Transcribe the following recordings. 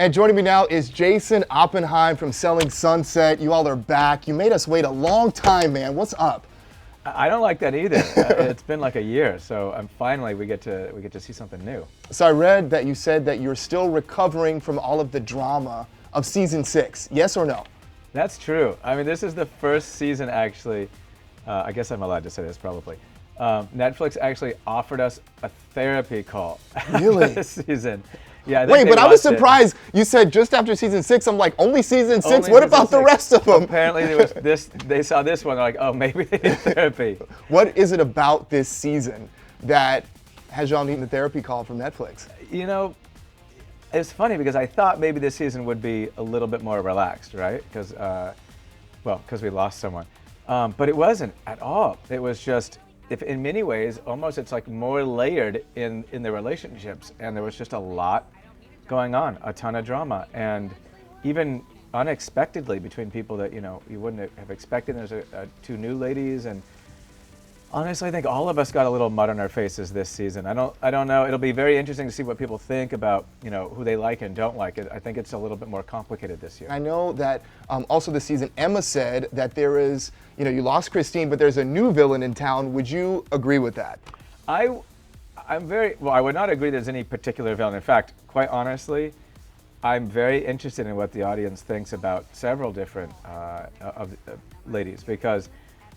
And joining me now is Jason Oppenheim from Selling Sunset. You all are back. You made us wait a long time, man. What's up? I don't like that either. It's been like a year, so finally we get to see something new. So I read that you said that you're still recovering from all of the drama of season 6. Yes or no? That's true. I mean, this is the first season actually. I guess I'm allowed to say this probably. Netflix actually offered us a therapy call Really? this season. Yeah. Wait, but I was surprised. You said just after season 6. I'm like, only season 6? What about the rest of them? Apparently, they saw this one. They're like, oh, maybe they need therapy. What is it about this season that has y'all needing the therapy call from Netflix? You know, it's funny because I thought maybe this season would be a little bit more relaxed, right? Because we lost someone. But it wasn't at all. It was just, if in many ways, almost it's like more layered in the relationships, and there was just a lot going on, a ton of drama, and even unexpectedly between people that you wouldn't have expected. There's two new ladies, and honestly, I think all of us got a little mud on our faces this season. I don't know. It'll be very interesting to see what people think about who they like and don't like. I think it's a little bit more complicated this year. I know that also this season, Emma said that there is, you lost Christine, but there's a new villain in town. Would you agree with that? I would not agree there's any particular villain. In fact, quite honestly, I'm very interested in what the audience thinks about several different ladies, because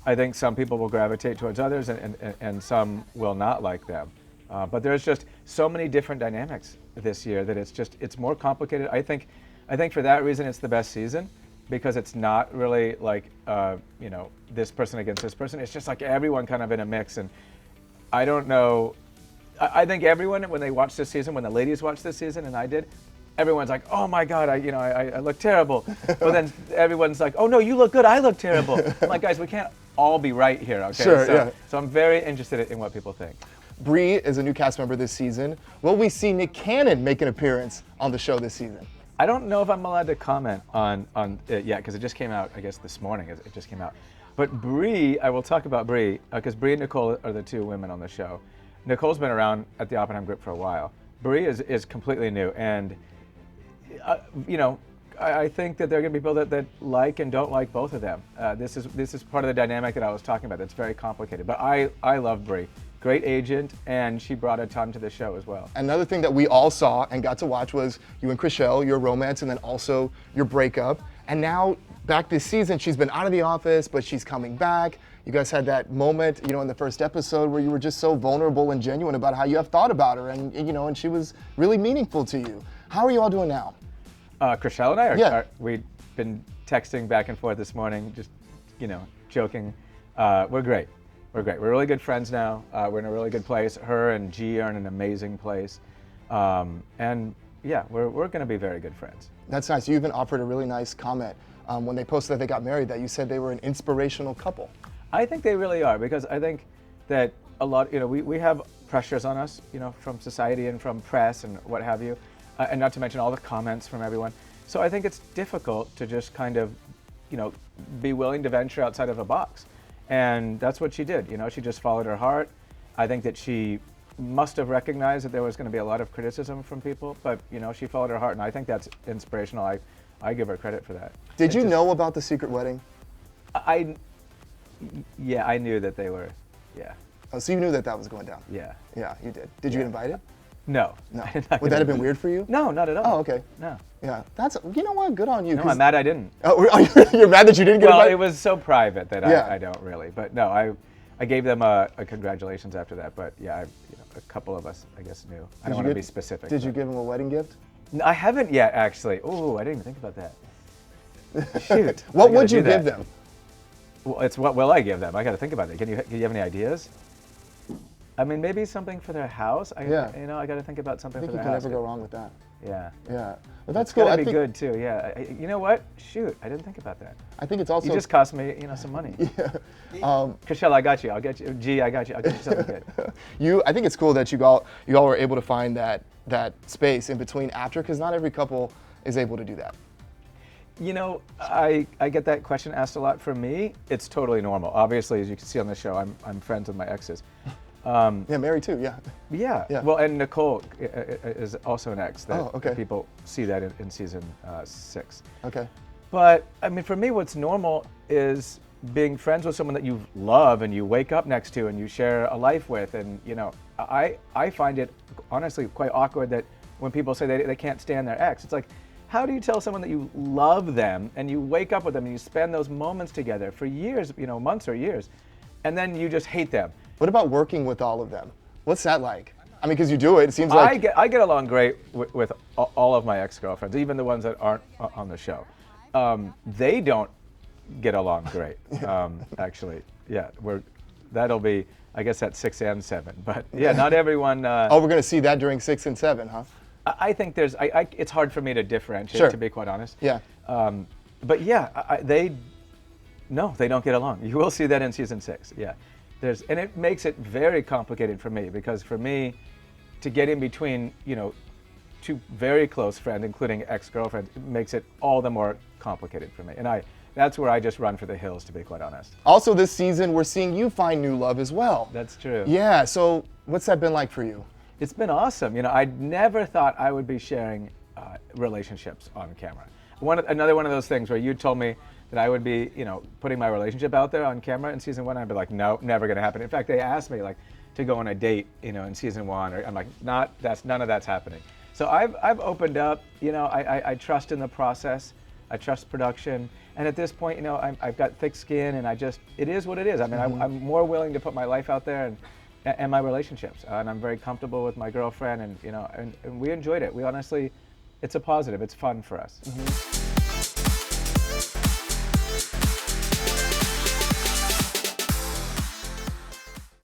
I think some people will gravitate towards others and some will not like them. But there's just so many different dynamics this year that it's more complicated. I think for that reason it's the best season, because it's not really like this person against this person. It's just like everyone kind of in a mix, and I don't know. I think everyone, when they watch this season, when the ladies watch this season, and I did, everyone's like, oh my God, I look terrible. But then everyone's like, oh no, you look good, I look terrible. I'm like, guys, we can't all be right here, okay? Sure, So I'm very interested in what people think. Bre is a new cast member this season. Will we see Nick Cannon make an appearance on the show this season? I don't know if I'm allowed to comment on it yet, because it just came out, I guess, this morning. It just came out. But Bre, I will talk about Bre, because Bre and Nicole are the two women on the show. Nicole's been around at the Oppenheim Group for a while. Bre is completely new, and I think that there are going to be people that like and don't like both of them. This is part of the dynamic that I was talking about. That's very complicated. But I love Bre. Great agent, and she brought a ton to the show as well. Another thing that we all saw and got to watch was you and Chrishell, your romance, and then also your breakup. And now, back this season, she's been out of the office, but she's coming back. You guys had that moment, in the first episode where you were just so vulnerable and genuine about how you have thought about her, and she was really meaningful to you. How are you all doing now? Chrishell and I Yeah. we've been texting back and forth this morning, just joking. We're great. We're great. We're really good friends now. We're in a really good place. Her and G are in an amazing place, and yeah, we're going to be very good friends. That's nice. You even offered a really nice comment when they posted that they got married, that you said they were an inspirational couple. I think they really are, because I think that a lot, we have pressures on us, from society and from press and what have you, and not to mention all the comments from everyone. So I think it's difficult to just kind of, be willing to venture outside of a box. And that's what she did. She just followed her heart. I think that she must have recognized that there was going to be a lot of criticism from people, but she followed her heart, and I think that's inspirational. I give her credit for that. Did you know about the secret wedding? Yeah, I knew that they were, yeah. Oh, so you knew that was going down? Yeah. Yeah, you did. Did you get invited? No. No. Would that have been weird for you? No, not at all. Oh, okay. No. Yeah, you know what? Good on you. No, I'm mad I didn't. Oh, you're mad that you didn't get well, invited? it was so private that Yeah. I don't really. But no, I gave them a congratulations after that. But yeah, a couple of us, I guess, knew. I don't want to be specific. Did you give them a wedding gift? No, I haven't yet, actually. Oh, I didn't even think about that. Shoot. What would you give them? Well, it's what will I give them? I got to think about it. Can you have any ideas? I mean, maybe something for their house. I got to think about something for their house. I think you can never go wrong with that. Yeah. Yeah. Well, that's It's cool. gotta be good too. Yeah. You know what? Shoot, I didn't think about that. I think it's also. You just cost me, some money. Yeah. Chrishell, I got you. I'll get you. G, I got you. I'll get you something good. I think it's cool that you all were able to find that space in between after, because not every couple is able to do that. I get that question asked a lot. For me, it's totally normal. Obviously, as you can see on the show, I'm friends with my exes. Yeah, married too. Yeah. Yeah. Yeah. Well, and Nicole is also an ex. That Oh, okay. people see that in season 6. Okay. But I mean, for me, what's normal is being friends with someone that you love and you wake up next to and you share a life with. And I find it honestly quite awkward that when people say they can't stand their ex, it's like, how do you tell someone that you love them and you wake up with them and you spend those moments together for years, months or years, and then you just hate them? What about working with all of them? What's that like? I mean, because you do it. It seems like I get along great with all of my ex-girlfriends, even the ones that aren't on the show. They don't get along great, actually. Yeah, that'll be, I guess, at 6 and 7. But yeah, not everyone. oh, we're gonna see that during 6 and 7, huh? I think it's hard for me to differentiate, Sure. to be quite honest. Yeah. But yeah, they don't get along. You will see that in season 6. Yeah. And it makes it very complicated for me, because for me to get in between, two very close friends, including ex-girlfriends, makes it all the more complicated for me. And that's where I just run for the hills, to be quite honest. Also, this season we're seeing you find new love as well. That's true. Yeah. So what's that been like for you? It's been awesome. I never thought I would be sharing relationships on camera. Another one of those things where you told me that I would be, putting my relationship out there on camera in season 1. I'd be like, no, never gonna happen. In fact, they asked me to go on a date, in season 1. Or I'm like, none of that's happening. So I've opened up. I trust in the process. I trust production. And at this point, I've got thick skin, and it is what it is. I mean, I'm more willing to put my life out there and my relationships. And I'm very comfortable with my girlfriend, and we enjoyed it. We honestly, it's a positive. It's fun for us.